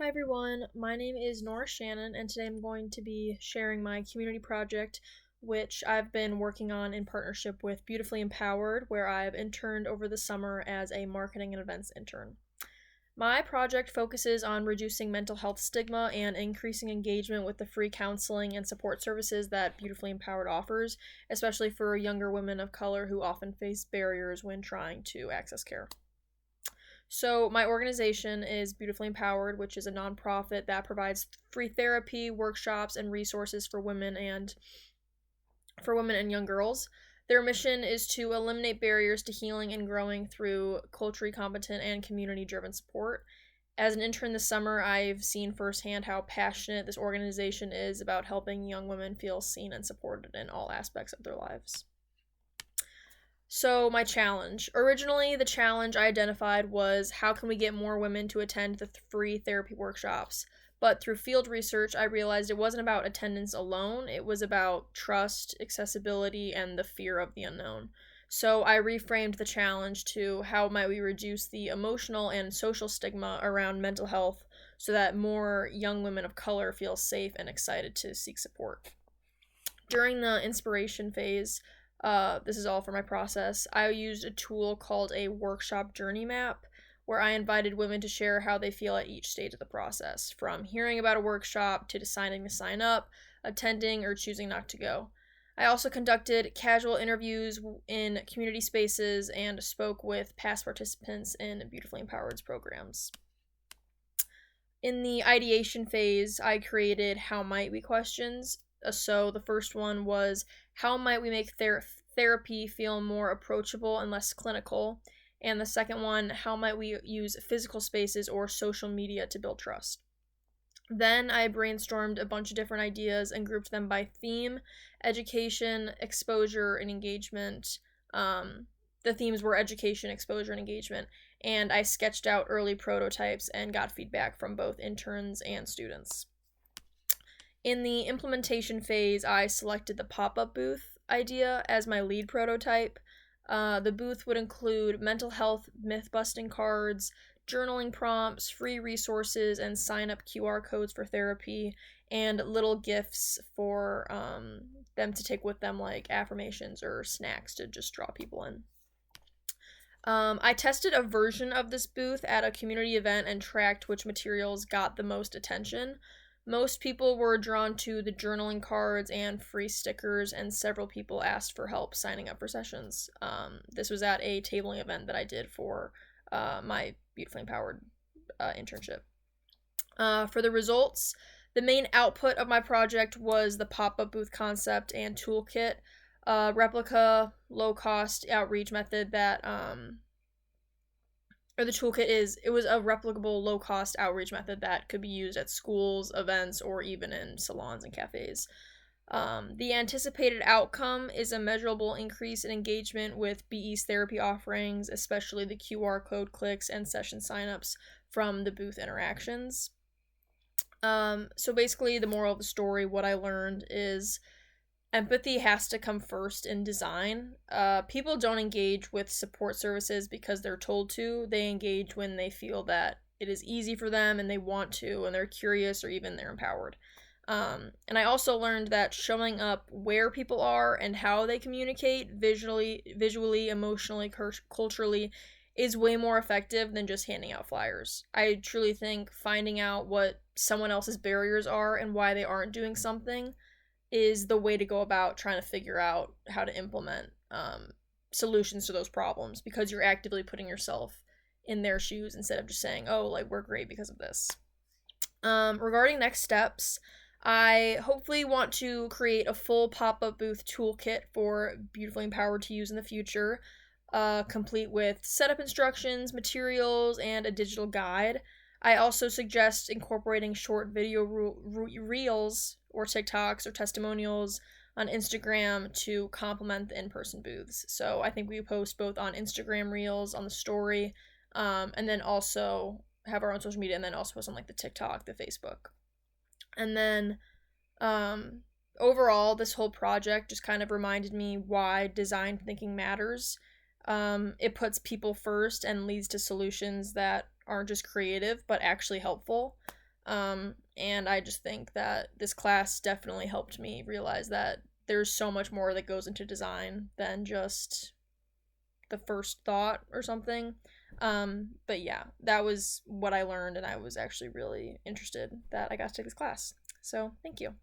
Hi everyone, my name is Nora Shannon, and today I'm going to be sharing my community project, which I've been working on in partnership with Beautifully Empowered, where I've interned over the summer as a marketing and events intern. My project focuses on reducing mental health stigma and increasing engagement with the free counseling and support services that Beautifully Empowered offers, especially for younger women of color who often face barriers when trying to access care. So, my organization is Beautifully Empowered, which is a nonprofit that provides free therapy, workshops, and resources for women and young girls. Their mission is to eliminate barriers to healing and growing through culturally competent and community-driven support. As an intern this summer, I've seen firsthand how passionate this organization is about helping young women feel seen and supported in all aspects of their lives. So, my challenge. Originally, the challenge I identified was how can we get more women to attend the free therapy workshops? But through field research, I realized it wasn't about attendance alone, it was about trust, accessibility, and the fear of the unknown. So, I reframed the challenge to how might we reduce the emotional and social stigma around mental health so that more young women of color feel safe and excited to seek support. During the inspiration phase, this is all for my process, I used a tool called a workshop journey map where I invited women to share how they feel at each stage of the process, from hearing about a workshop to deciding to sign up, attending, or choosing not to go. I also conducted casual interviews in community spaces and spoke with past participants in Beautifully Empowered's programs. In the ideation phase, I created how might we questions. So the first one was how might we make therapy feel more approachable and less clinical? And the second one, how might we use physical spaces or social media to build trust? Then I brainstormed a bunch of different ideas and grouped them by theme, education, exposure, and engagement. The themes were education, exposure, and engagement. And I sketched out early prototypes and got feedback from both interns and students. In the implementation phase, I selected the pop up booth idea as my lead prototype. The booth would include mental health myth busting cards, journaling prompts, free resources, and sign up QR codes for therapy, and little gifts for them to take with them, like affirmations or snacks to just draw people in. I tested a version of this booth at a community event and tracked which materials got the most attention. Most people were drawn to the journaling cards and free stickers, and several people asked for help signing up for sessions. This was at a tabling event that I did for my Beautifully Empowered internship. For the results, the main output of my project was the pop up booth concept and toolkit, replica low cost outreach method that or the toolkit is it was a replicable low cost outreach method that could be used at schools, events, or even in salons and cafes. The anticipated outcome is a measurable increase in engagement with BE's therapy offerings, especially the QR code clicks and session signups from the booth interactions. So basically, the moral of the story, what I learned is empathy has to come first in design. People don't engage with support services because they're told to. They engage when they feel that it is easy for them and they want to, and they're curious or even they're empowered. And I also learned that showing up where people are and how they communicate visually, emotionally, culturally, is way more effective than just handing out flyers. I truly think finding out what someone else's barriers are and why they aren't doing something is the way to go about trying to figure out how to implement solutions to those problems, because you're actively putting yourself in their shoes instead of just saying, oh, like, we're great because of this. Regarding next steps, I hopefully want to create a full pop up booth toolkit for Beautifully Empowered to use in the future, complete with setup instructions, materials, and a digital guide. I also suggest incorporating short video reels or TikToks or testimonials on Instagram to complement the in person booths. So I think we post both on Instagram reels, on the story, and then also have our own social media, and then also post on like the TikTok, the Facebook. And then overall, this whole project just kind of reminded me why design thinking matters. It puts people first and leads to solutions that aren't just creative but actually helpful. And I just think that this class definitely helped me realize that there's so much more that goes into design than just the first thought or something. But yeah, that was what I learned, and I was actually really interested that I got to take this class. So thank you.